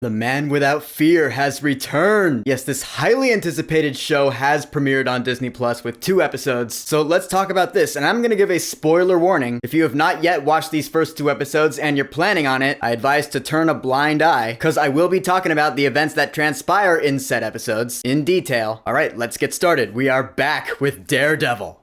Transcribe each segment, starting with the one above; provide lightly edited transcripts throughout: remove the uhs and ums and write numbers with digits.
The Man Without Fear has returned! Yes, this highly anticipated show has premiered on Disney Plus with 2 episodes, so let's talk about this, and I'm gonna give a spoiler warning. If you have not yet watched these first 2 episodes and you're planning on it, I advise to turn a blind eye, because I will be talking about the events that transpire in said episodes in detail. Alright, let's get started. We are back with Daredevil.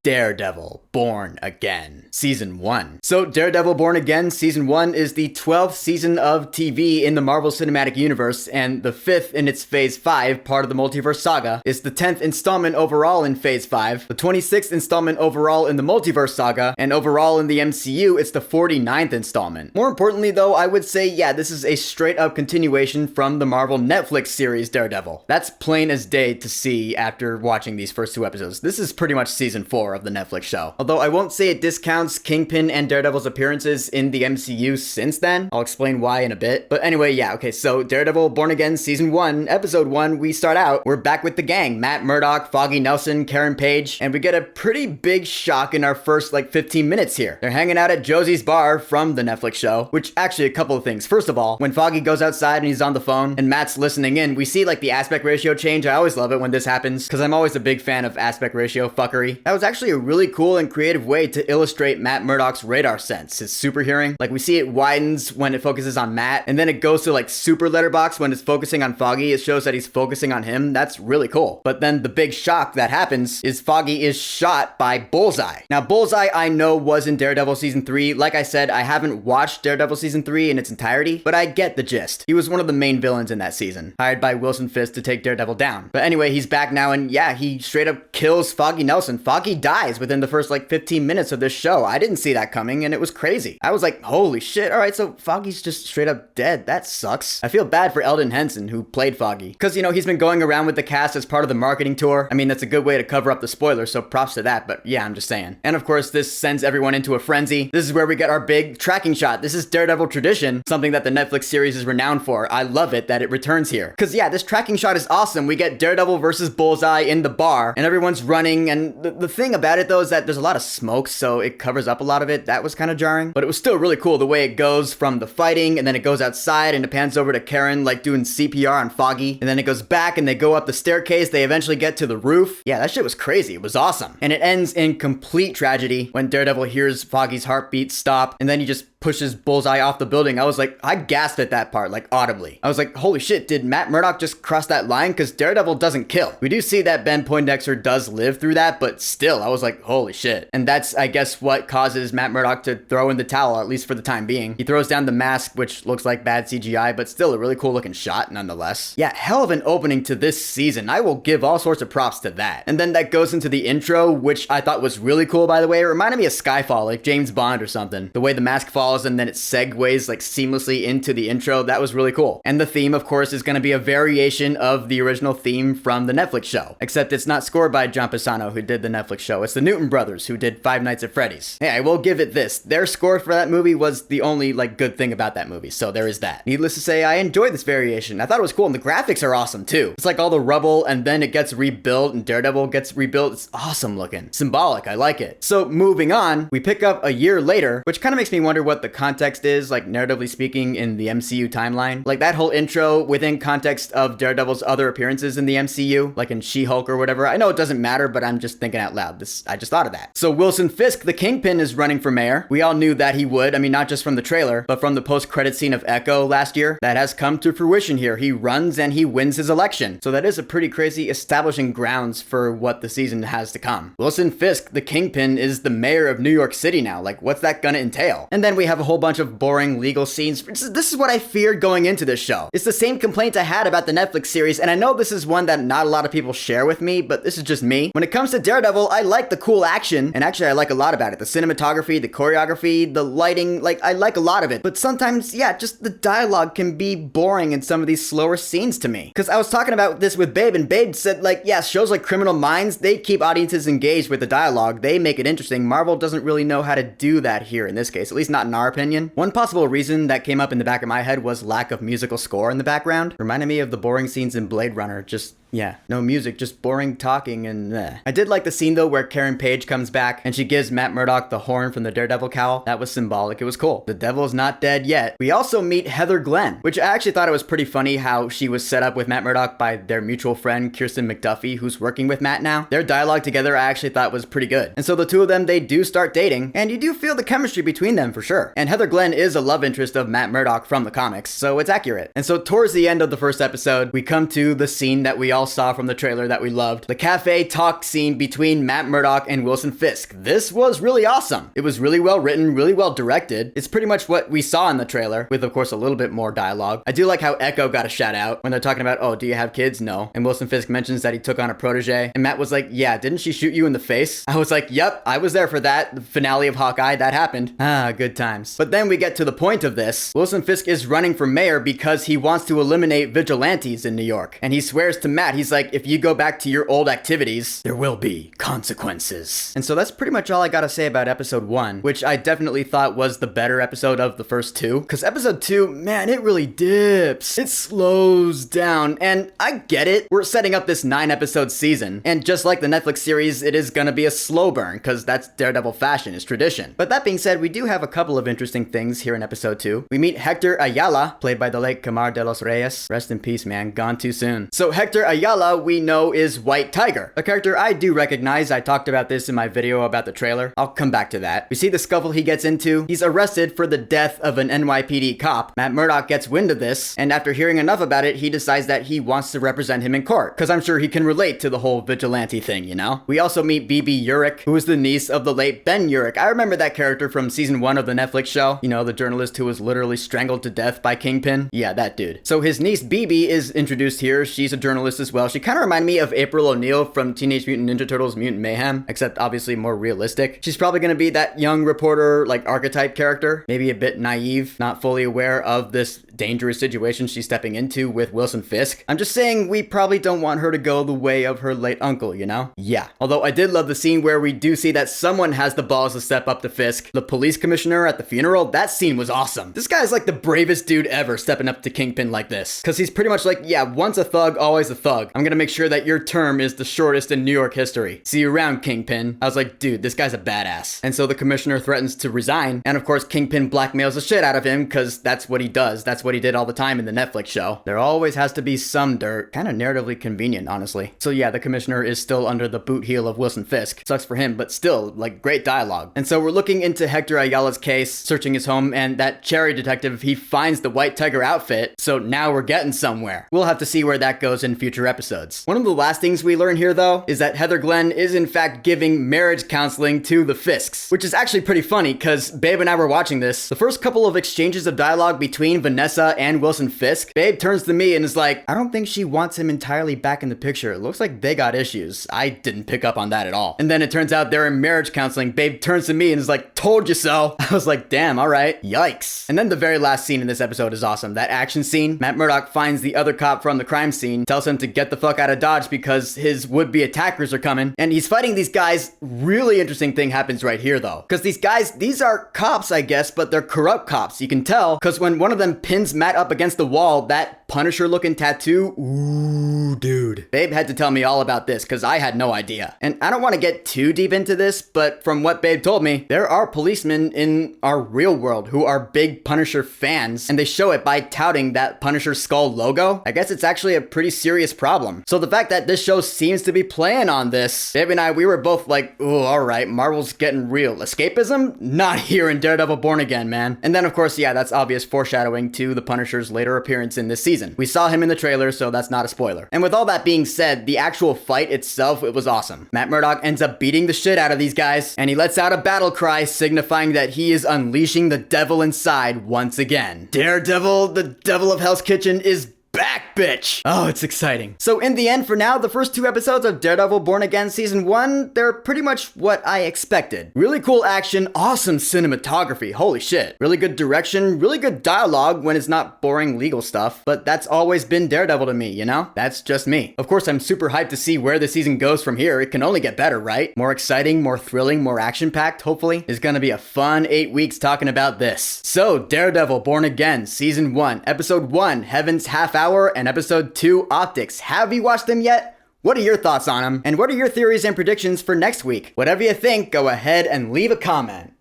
Daredevil, Born Again. Season 1. So, Daredevil Born Again, Season 1 is the 12th season of TV in the Marvel Cinematic Universe, and the 5th in its Phase 5, part of the Multiverse Saga, is the 10th installment overall in Phase 5, the 26th installment overall in the Multiverse Saga, and overall in the MCU, it's the 49th installment. More importantly though, I would say, yeah, this is a straight up continuation from the Marvel Netflix series Daredevil. That's plain as day to see after watching these first 2 episodes. This is pretty much Season 4 of the Netflix show. Although I won't say it discounts Kingpin and Daredevil's appearances in the MCU since then. I'll explain why in a bit. But anyway, yeah, okay, so Daredevil Born Again Season 1, Episode 1, we start out, we're back with the gang. Matt Murdock, Foggy Nelson, Karen Page, and we get a pretty big shock in our first, 15 minutes here. They're hanging out at Josie's bar from the Netflix show, which actually a couple of things. First of all, when Foggy goes outside and he's on the phone and Matt's listening in, we see, the aspect ratio change. I always love it when this happens, because I'm always a big fan of aspect ratio fuckery. That was actually a really cool and creative way to illustrate Matt Murdock's radar sense, his super hearing. We see it widens when it focuses on Matt, and then it goes to super letterbox when it's focusing on Foggy. It shows that he's focusing on him. That's really cool. But then the big shock that happens is Foggy is shot by Bullseye. Now, Bullseye I know was in Daredevil Season 3. Like I said, I haven't watched Daredevil Season 3 in its entirety, but I get the gist. He was one of the main villains in that season, hired by Wilson Fisk to take Daredevil down. But anyway, he's back now, and yeah, he straight up kills Foggy Nelson. Foggy dies within the first 15 minutes of this show. I didn't see that coming, and it was crazy. I was like, holy shit, alright, so Foggy's just straight up dead. That sucks. I feel bad for Eldon Henson, who played Foggy, because, he's been going around with the cast as part of the marketing tour. I mean, that's a good way to cover up the spoilers, so props to that, but yeah, I'm just saying. And of course, this sends everyone into a frenzy. This is where we get our big tracking shot. This is Daredevil tradition, something that the Netflix series is renowned for. I love it that it returns here. Because yeah, this tracking shot is awesome. We get Daredevil versus Bullseye in the bar, and everyone's running, and the thing about it though is that there's a lot of smoke, so it covers up a lot of it. That was kind of jarring, but it was still really cool the way it goes from the fighting, and then it goes outside, and it pans over to Karen doing CPR on Foggy, and then it goes back, and they go up the staircase. They eventually get to the roof. Yeah, that shit was crazy. It was awesome. And it ends in complete tragedy when Daredevil hears Foggy's heartbeat stop, and then he just pushes Bullseye off the building. I was like, I gasped at that part, audibly. I was like, holy shit, did Matt Murdock just cross that line? Because Daredevil doesn't kill. We do see that Ben Poindexter does live through that, but still, I was like, holy shit. And that's, I guess, what causes Matt Murdock to throw in the towel, at least for the time being. He throws down the mask, which looks like bad CGI, but still a really cool looking shot nonetheless. Yeah, hell of an opening to this season. I will give all sorts of props to that. And then that goes into the intro, which I thought was really cool, by the way. It reminded me of Skyfall, like James Bond or something. The way the mask falls and then it segues seamlessly into the intro, that was really cool. And the theme, of course, is going to be a variation of the original theme from the Netflix show, except it's not scored by John Pisano, who did the Netflix show. It's the Newton brothers, who did Five Nights at Freddy's. Hey, I will give it this. Their score for that movie was the only good thing about that movie, so there is that. Needless to say, I enjoyed this variation. I thought it was cool, and the graphics are awesome too. It's all the rubble, and then it gets rebuilt, and Daredevil gets rebuilt. It's awesome looking. Symbolic, I like it. So moving on, we pick up a year later, which kind of makes me wonder what the context is, narratively speaking, in the MCU timeline. That whole intro within context of Daredevil's other appearances in the MCU, in She-Hulk or whatever. I know it doesn't matter, but I'm just thinking out loud. I just thought of that. So Wilson Fisk, the Kingpin, is running for mayor. We all knew that he would. I mean, not just from the trailer, but from the post-credit scene of Echo last year. That has come to fruition here. He runs and he wins his election. So that is a pretty crazy establishing grounds for what the season has to come. Wilson Fisk, the Kingpin, is the mayor of New York City now. What's that gonna entail? And then we have a whole bunch of boring legal scenes. This is what I feared going into this show. It's the same complaint I had about the Netflix series, and I know this is one that not a lot of people share with me, but this is just me. When it comes to Daredevil, I like the cool action, and actually I like a lot about it. The cinematography, the choreography, the lighting, I like a lot of it. But sometimes, yeah, just the dialogue can be boring in some of these slower scenes to me. Because I was talking about this with Babe, and Babe said, yeah, shows like Criminal Minds, they keep audiences engaged with the dialogue. They make it interesting. Marvel doesn't really know how to do that here in this case, at least not in our opinion. One possible reason that came up in the back of my head was lack of musical score in the background. Reminded me of the boring scenes in Blade Runner, just Yeah, no music, just boring talking and I did like the scene though where Karen Page comes back and she gives Matt Murdock the horn from the Daredevil cowl. That was symbolic. It was cool. The devil's not dead yet. We also meet Heather Glenn, which I actually thought it was pretty funny how she was set up with Matt Murdock by their mutual friend Kirsten McDuffie, who's working with Matt now. Their dialogue together I actually thought was pretty good. And so the two of them, they do start dating, and you do feel the chemistry between them for sure. And Heather Glenn is a love interest of Matt Murdock from the comics, so it's accurate. And so towards the end of the first episode, we come to the scene that we all saw from the trailer that we loved. The cafe talk scene between Matt Murdock and Wilson Fisk. This was really awesome. It was really well written, really well directed. It's pretty much what we saw in the trailer, with of course a little bit more dialogue. I do like how Echo got a shout out when they're talking about, oh, do you have kids? No. And Wilson Fisk mentions that he took on a protege. And Matt was like, yeah, didn't she shoot you in the face? I was like, yep, I was there for that. The finale of Hawkeye, that happened. Ah, good times. But then we get to the point of this. Wilson Fisk is running for mayor because he wants to eliminate vigilantes in New York. And he swears to Matt, he's like, if you go back to your old activities, there will be consequences. And so that's pretty much all I gotta say about episode 1, which I definitely thought was the better episode of the first 2. Because episode 2, man, it really dips. It slows down. And I get it. We're setting up this 9-episode season. And just like the Netflix series, it is gonna be a slow burn, because that's Daredevil fashion, is tradition. But that being said, we do have a couple of interesting things here in episode 2. We meet Hector Ayala, played by the late Camar de los Reyes. Rest in peace, man. Gone too soon. So Hector Ayala, we know, is White Tiger, a character I do recognize. I talked about this in my video about the trailer. I'll come back to that. We see the scuffle he gets into. He's arrested for the death of an NYPD cop. Matt Murdock gets wind of this, and after hearing enough about it, he decides that he wants to represent him in court, because I'm sure he can relate to the whole vigilante thing, you know? We also meet BB Urich, who is the niece of the late Ben Urich. I remember that character from season 1 of the Netflix show. You know, the journalist who was literally strangled to death by Kingpin. Yeah, that dude. So his niece BB is introduced here. She's a journalist as well. She kind of reminded me of April O'Neil from Teenage Mutant Ninja Turtles Mutant Mayhem, except obviously more realistic. She's probably going to be that young reporter, like, archetype character. Maybe a bit naive, not fully aware of this dangerous situation she's stepping into with Wilson Fisk. I'm just saying we probably don't want her to go the way of her late uncle, you know? Yeah. Although I did love the scene where we do see that someone has the balls to step up to Fisk. The police commissioner at the funeral, that scene was awesome. This guy's like the bravest dude ever stepping up to Kingpin like this. Because he's pretty much like, yeah, once a thug, always a thug. I'm gonna make sure that your term is the shortest in New York history. See you around, Kingpin. I was like, dude, this guy's a badass. And so the commissioner threatens to resign. And of course, Kingpin blackmails the shit out of him because that's what he does. That's what he did all the time in the Netflix show. There always has to be some dirt. Kind of narratively convenient, honestly. So yeah, the commissioner is still under the boot heel of Wilson Fisk. Sucks for him, but still, like, great dialogue. And so we're looking into Hector Ayala's case, searching his home, and that Cherry detective, he finds the White Tiger outfit. So now we're getting somewhere. We'll have to see where that goes in future episodes. One of the last things we learn here, though, is that Heather Glenn is in fact giving marriage counseling to the Fisks, which is actually pretty funny because Babe and I were watching this. The first couple of exchanges of dialogue between Vanessa and Wilson Fisk, Babe turns to me and is like, I don't think she wants him entirely back in the picture. It looks like they got issues. I didn't pick up on that at all. And then it turns out they're in marriage counseling. Babe turns to me and is like, told you so. I was like, damn, all right. Yikes. And then the very last scene in this episode is awesome. That action scene. Matt Murdock finds the other cop from the crime scene, tells him to get the fuck out of Dodge because his would-be attackers are coming. And he's fighting these guys. Really interesting thing happens right here, though. Because these guys, these are cops, I guess, but they're corrupt cops. You can tell because when one of them pins Matt up against the wall, that Punisher-looking tattoo, ooh, dude. Babe had to tell me all about this because I had no idea. And I don't want to get too deep into this, but from what Babe told me, there are policemen in our real world who are big Punisher fans, and they show it by touting that Punisher skull logo. I guess it's actually a pretty serious problem. So the fact that this show seems to be playing on this, Babe and I, we were both like, ooh, alright, Marvel's getting real. Escapism? Not here in Daredevil Born Again, man. And then of course, yeah, that's obvious foreshadowing to the Punisher's later appearance in this season. We saw him in the trailer, so that's not a spoiler. And with all that being said, the actual fight itself, it was awesome. Matt Murdock ends up beating the shit out of these guys, and he lets out a battle cry signifying that he is unleashing the devil inside once again. Daredevil, the devil of Hell's Kitchen, is back, bitch! Oh, it's exciting. So in the end, for now, the first 2 episodes of Daredevil Born Again Season 1, they're pretty much what I expected. Really cool action, awesome cinematography, holy shit. Really good direction, really good dialogue when it's not boring legal stuff, but that's always been Daredevil to me, you know? That's just me. Of course, I'm super hyped to see where the season goes from here. It can only get better, right? More exciting, more thrilling, more action-packed, hopefully. It's gonna be a fun 8 weeks talking about this. So, Daredevil Born Again Season 1, Episode 1, Heaven's Half Hour Power and Episode 2 Optics. Have you watched them yet? What are your thoughts on them? And what are your theories and predictions for next week? Whatever you think, go ahead and leave a comment.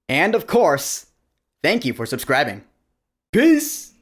And of course, thank you for subscribing. Peace!